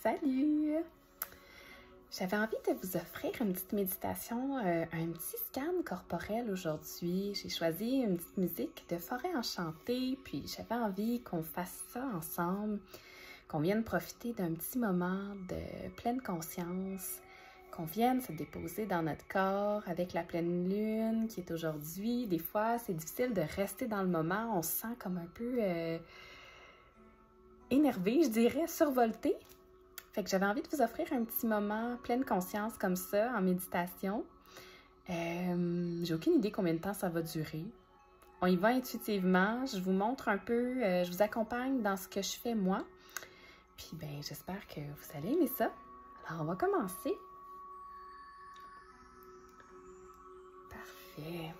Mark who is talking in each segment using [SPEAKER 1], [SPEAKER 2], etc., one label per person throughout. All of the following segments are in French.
[SPEAKER 1] Salut! J'avais envie de vous offrir une petite méditation, un petit scan corporel aujourd'hui. J'ai choisi une petite musique de Forêt Enchantée, puis j'avais envie qu'on fasse ça ensemble, qu'on vienne profiter d'un petit moment de pleine conscience, qu'on vienne se déposer dans notre corps avec la pleine lune qui est aujourd'hui. Des fois, c'est difficile de rester dans le moment, on se sent comme un peu énervé, je dirais, survolté. Fait que j'avais envie de vous offrir un petit moment pleine conscience comme ça, en méditation. J'ai aucune idée combien de temps ça va durer. On y va intuitivement, je vous montre un peu, je vous accompagne dans ce que je fais moi. Puis ben, j'espère que vous allez aimer ça. Alors on va commencer. Parfait.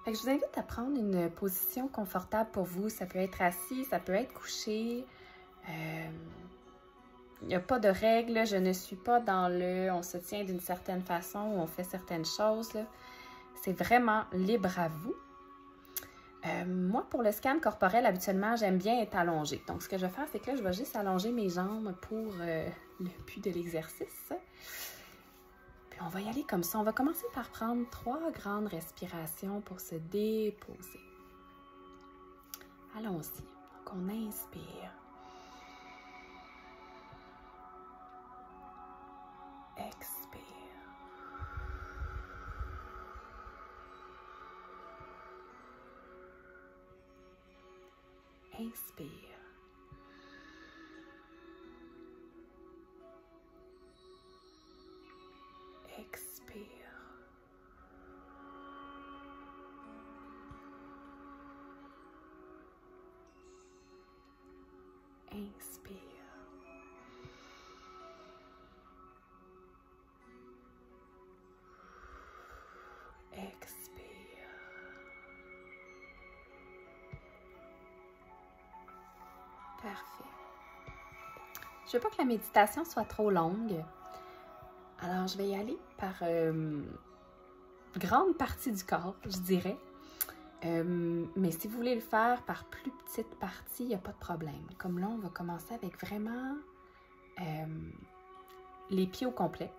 [SPEAKER 1] Fait que je vous invite à prendre une position confortable pour vous. Ça peut être assis, ça peut être couché. Il n'y a pas de règles, je ne suis pas dans le on se tient d'une certaine façon ou on fait certaines choses. C'est vraiment libre à vous. Moi, pour le scan corporel, habituellement, j'aime bien être allongée. Donc, ce que je vais faire, c'est que là, je vais juste allonger mes jambes pour le but de l'exercice. Puis, on va y aller comme ça. On va commencer par prendre 3 grandes respirations pour se déposer. Allons-y. Donc, on inspire. Expire. Inspire. Expire. Inspire. Expire. Parfait. Je veux pas que la méditation soit trop longue. Alors, je vais y aller par grande partie du corps, je dirais. Mais si vous voulez le faire par plus petite partie, il n'y a pas de problème. Comme là, on va commencer avec vraiment les pieds au complet.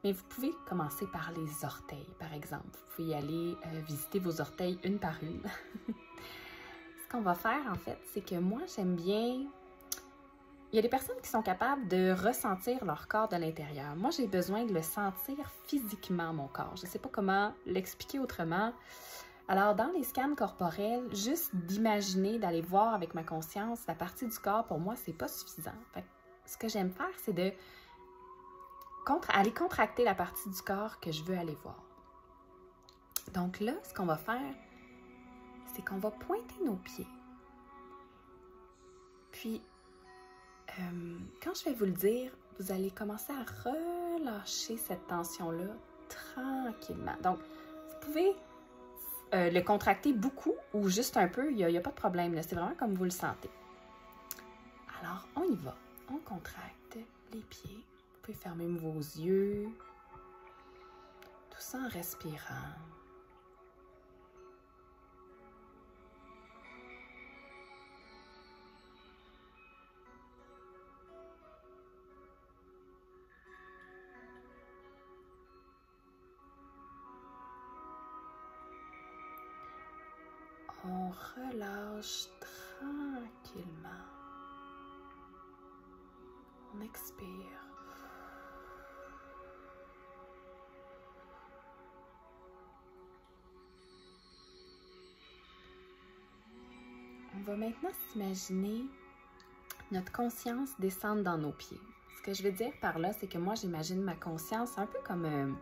[SPEAKER 1] Mais vous pouvez commencer par les orteils, par exemple. Vous pouvez y aller visiter vos orteils une par une. Ce qu'on va faire, en fait, c'est que moi, j'aime bien... Il y a des personnes qui sont capables de ressentir leur corps de l'intérieur. Moi, j'ai besoin de le sentir physiquement, mon corps. Je ne sais pas comment l'expliquer autrement. Alors, dans les scans corporels, juste d'imaginer, d'aller voir avec ma conscience la partie du corps, pour moi, c'est pas suffisant. Fait que ce que j'aime faire, c'est de aller contracter la partie du corps que je veux aller voir. Donc là, ce qu'on va faire, c'est qu'on va pointer nos pieds. Puis, quand je vais vous le dire, vous allez commencer à relâcher cette tension-là tranquillement. Donc, vous pouvez le contracter beaucoup ou juste un peu, il n'y a pas de problème. C'est vraiment comme vous le sentez. Alors, on y va. On contracte les pieds. Vous pouvez fermer vos yeux. Tout ça en respirant. On relâche tranquillement. On expire. On va maintenant s'imaginer notre conscience descendre dans nos pieds. Ce que je veux dire par là, c'est que moi, j'imagine ma conscience un peu comme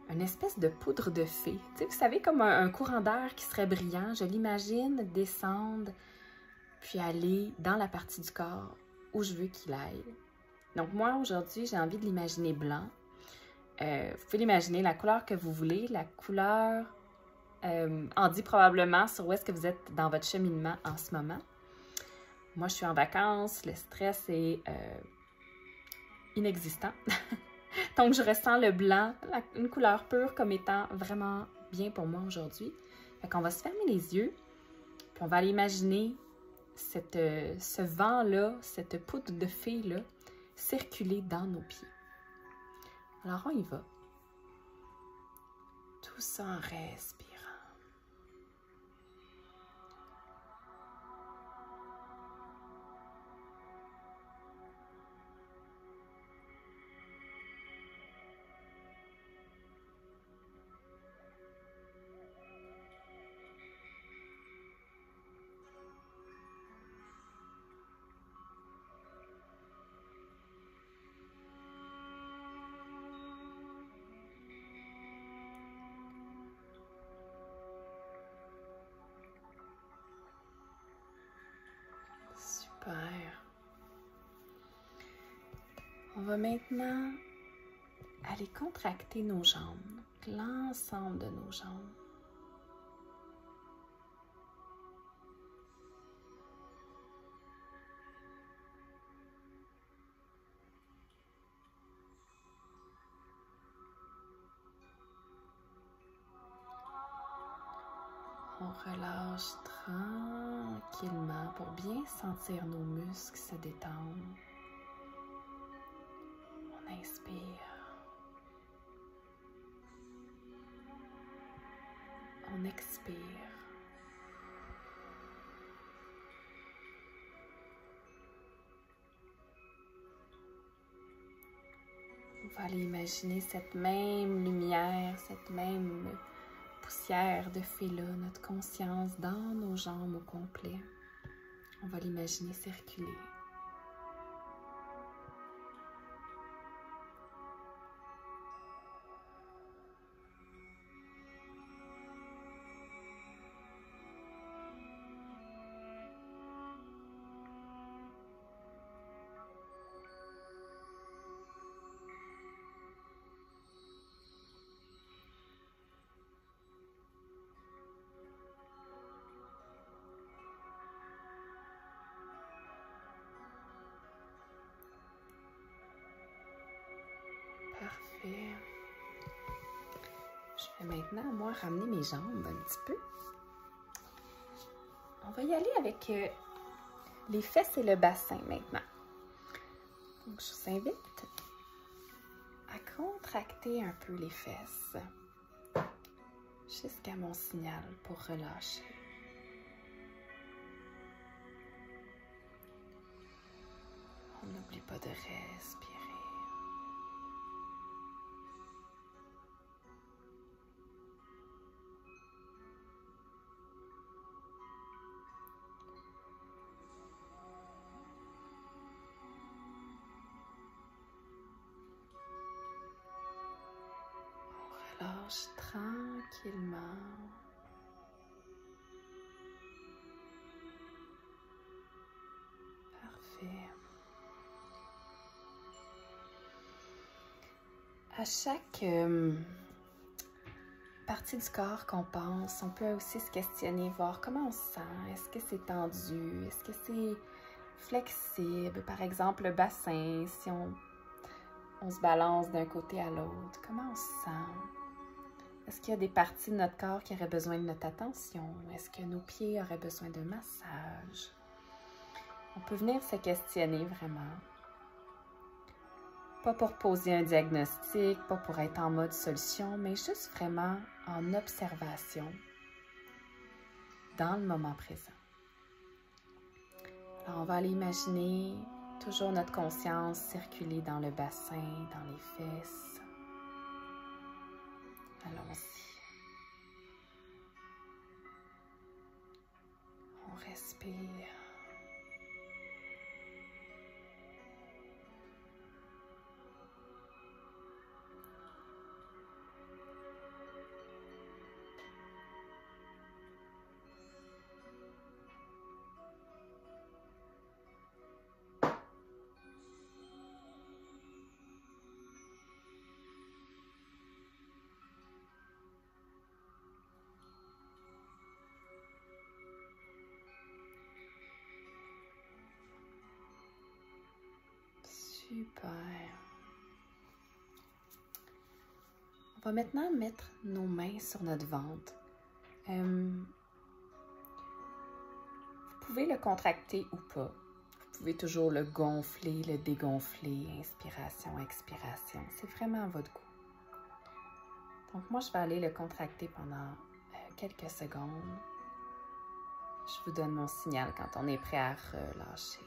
[SPEAKER 1] une espèce de poudre de fée. Tu sais, vous savez, comme un courant d'air qui serait brillant. Je l'imagine descendre, puis aller dans la partie du corps où je veux qu'il aille. Donc moi, aujourd'hui, j'ai envie de l'imaginer blanc. Vous pouvez l'imaginer la couleur que vous voulez. La couleur en dit probablement sur où est-ce que vous êtes dans votre cheminement en ce moment. Moi, je suis en vacances. Le stress est inexistant. Donc, je ressens le blanc, une couleur pure, comme étant vraiment bien pour moi aujourd'hui. Fait qu'on va se fermer les yeux, puis on va aller imaginer ce vent-là, cette poudre de fée-là, circuler dans nos pieds. Alors, on y va. Tout ça en respirant. Super. On va maintenant aller contracter nos jambes, l'ensemble de nos jambes. On relâche tranquillement pour bien sentir nos muscles se détendre. On inspire. On expire. On va aller imaginer cette même lumière, cette même poussière de fée-là, notre conscience dans nos jambes au complet. On va l'imaginer circuler. Parfait. Je vais maintenant, moi, ramener mes jambes un petit peu. On va y aller avec les fesses et le bassin maintenant. Donc, je vous invite à contracter un peu les fesses jusqu'à mon signal pour relâcher. On n'oublie pas de respirer. Relâche tranquillement. Parfait. À chaque partie du corps qu'on pense, on peut aussi se questionner, voir comment on se sent. Est-ce que c'est tendu? Est-ce que c'est flexible? Par exemple, le bassin, si on se balance d'un côté à l'autre, comment on se sent? Est-ce qu'il y a des parties de notre corps qui auraient besoin de notre attention? Est-ce que nos pieds auraient besoin d'un massage? On peut venir se questionner vraiment. Pas pour poser un diagnostic, pas pour être en mode solution, mais juste vraiment en observation dans le moment présent. Alors, on va aller imaginer toujours notre conscience circuler dans le bassin, dans les fesses. Allons-y. On respire. Super. On va maintenant mettre nos mains sur notre ventre. Vous pouvez le contracter ou pas. Vous pouvez toujours le gonfler, le dégonfler, inspiration, expiration. C'est vraiment à votre goût. Donc moi, je vais aller le contracter pendant quelques secondes. Je vous donne mon signal quand on est prêt à relâcher.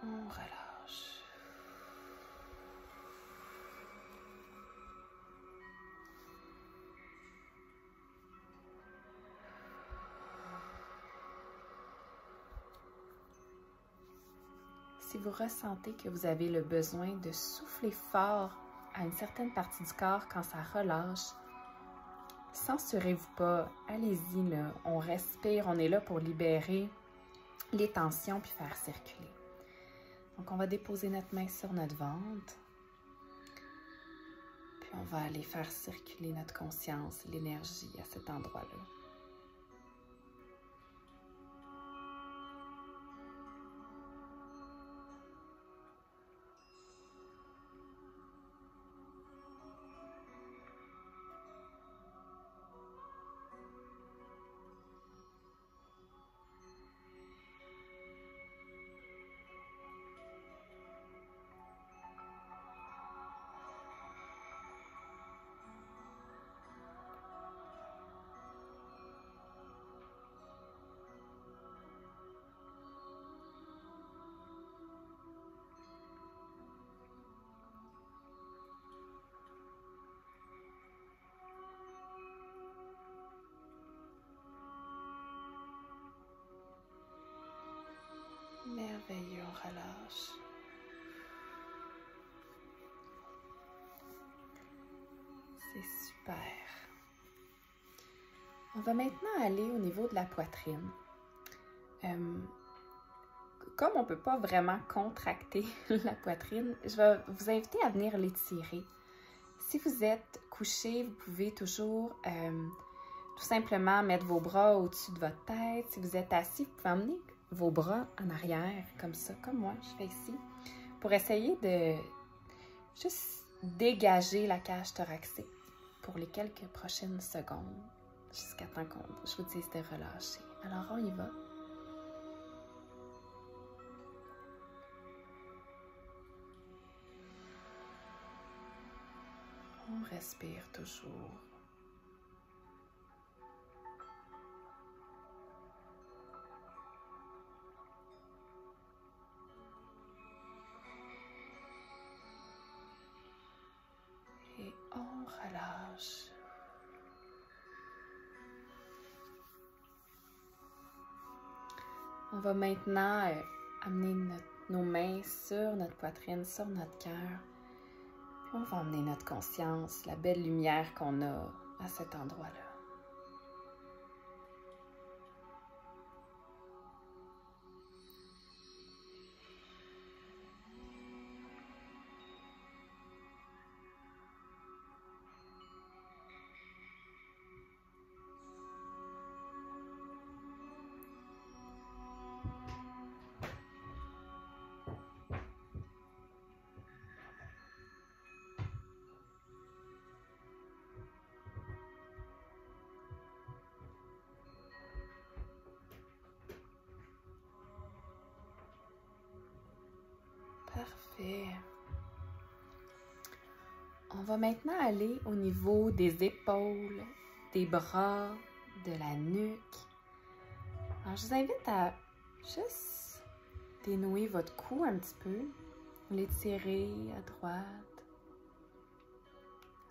[SPEAKER 1] On relâche. Si vous ressentez que vous avez le besoin de souffler fort à une certaine partie du corps quand ça relâche, censurez-vous pas, allez-y là, on respire, on est là pour libérer les tensions puis faire circuler. Donc on va déposer notre main sur notre ventre, puis on va aller faire circuler notre conscience, l'énergie à cet endroit-là. Merveilleux, on relâche. C'est super. On va maintenant aller au niveau de la poitrine. Comme on ne peut pas vraiment contracter la poitrine, je vais vous inviter à venir l'étirer. Si vous êtes couché, vous pouvez toujours tout simplement mettre vos bras au-dessus de votre tête. Si vous êtes assis, vous pouvez emmener vos bras en arrière, comme ça, comme moi, je fais ici, pour essayer de juste dégager la cage thoracique pour les quelques prochaines secondes, jusqu'à temps que je vous dise de relâcher. Alors, on y va. On respire toujours. Et on relâche. On va maintenant amener nos mains sur notre poitrine, sur notre cœur. Puis on va emmener notre conscience, la belle lumière qu'on a à cet endroit-là. Parfait. On va maintenant aller au niveau des épaules, des bras, de la nuque. Alors, je vous invite à juste dénouer votre cou un petit peu, l'étirer à droite,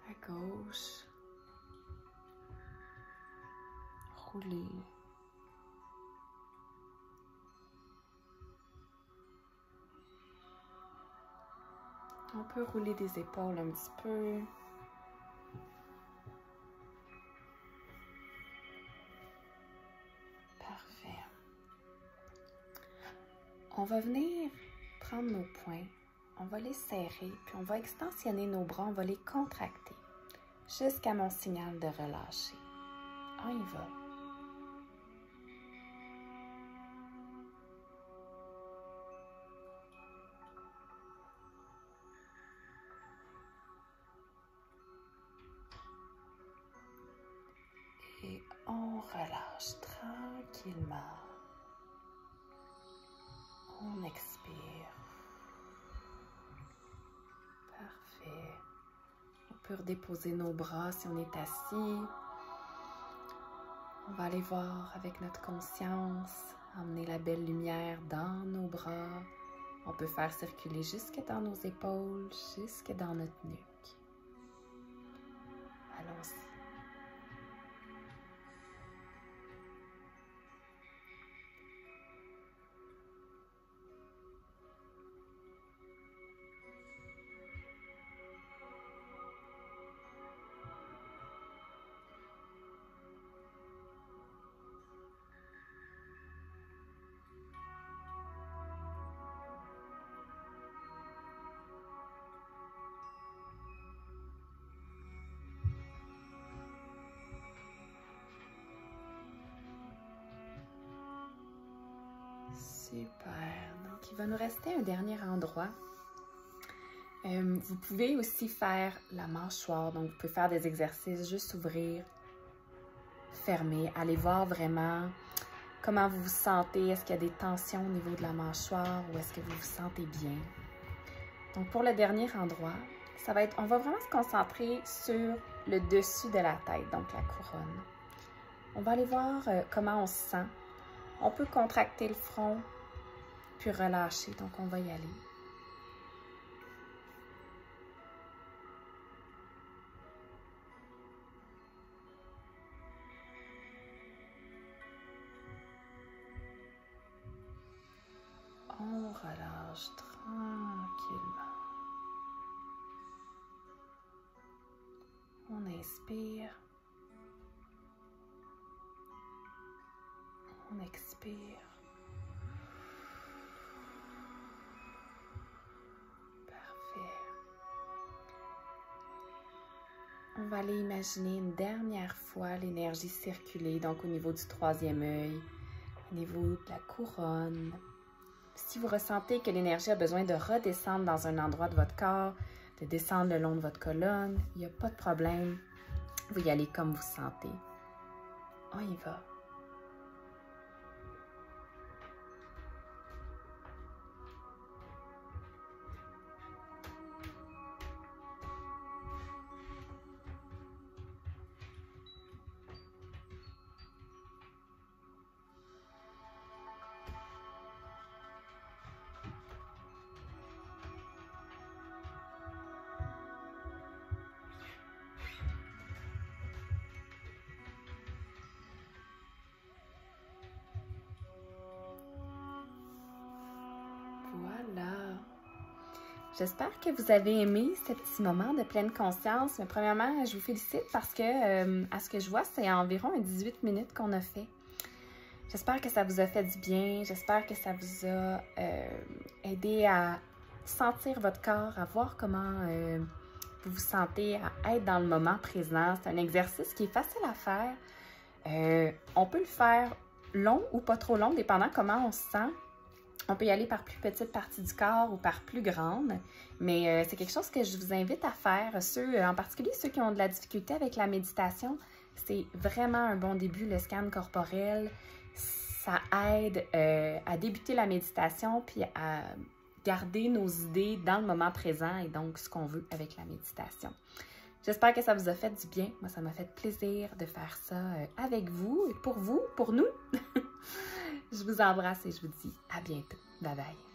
[SPEAKER 1] à gauche, rouler. On peut rouler des épaules un petit peu. Parfait. On va venir prendre nos poings, on va les serrer, puis on va extensionner nos bras, on va les contracter jusqu'à mon signal de relâcher. On y va. Et on relâche tranquillement. On expire. Parfait. On peut redéposer nos bras si on est assis. On va aller voir avec notre conscience, emmener la belle lumière dans nos bras. On peut faire circuler jusque dans nos épaules, jusque dans notre nuque. Allons-y. Super. Donc, il va nous rester un dernier endroit. Vous pouvez aussi faire la mâchoire. Donc, vous pouvez faire des exercices, juste ouvrir, fermer. Allez voir vraiment comment vous vous sentez. Est-ce qu'il y a des tensions au niveau de la mâchoire ou est-ce que vous vous sentez bien? Donc, pour le dernier endroit, ça va être, on va vraiment se concentrer sur le dessus de la tête, donc la couronne. On va aller voir comment on se sent. On peut contracter le front, puis relâcher. Donc, on va y aller. On relâche tranquillement. On inspire. On expire. Parfait. On va aller imaginer une dernière fois l'énergie circuler, donc au niveau du troisième œil, au niveau de la couronne. Si vous ressentez que l'énergie a besoin de redescendre dans un endroit de votre corps, de descendre le long de votre colonne, il n'y a pas de problème. Vous y allez comme vous sentez. On y va. Voilà. J'espère que vous avez aimé ce petit moment de pleine conscience. Mais premièrement, je vous félicite parce que, à ce que je vois, c'est environ 18 minutes qu'on a fait. J'espère que ça vous a fait du bien. J'espère que ça vous a aidé à sentir votre corps, à voir comment vous vous sentez, à être dans le moment présent. C'est un exercice qui est facile à faire. On peut le faire long ou pas trop long, dépendant comment on se sent. On peut y aller par plus petite partie du corps ou par plus grande, mais c'est quelque chose que je vous invite à faire. En particulier ceux qui ont de la difficulté avec la méditation, c'est vraiment un bon début, le scan corporel. Ça aide à débuter la méditation puis à garder nos idées dans le moment présent et donc ce qu'on veut avec la méditation. J'espère que ça vous a fait du bien. Moi, ça m'a fait plaisir de faire ça avec vous et pour nous. Je vous embrasse et je vous dis à bientôt. Bye bye.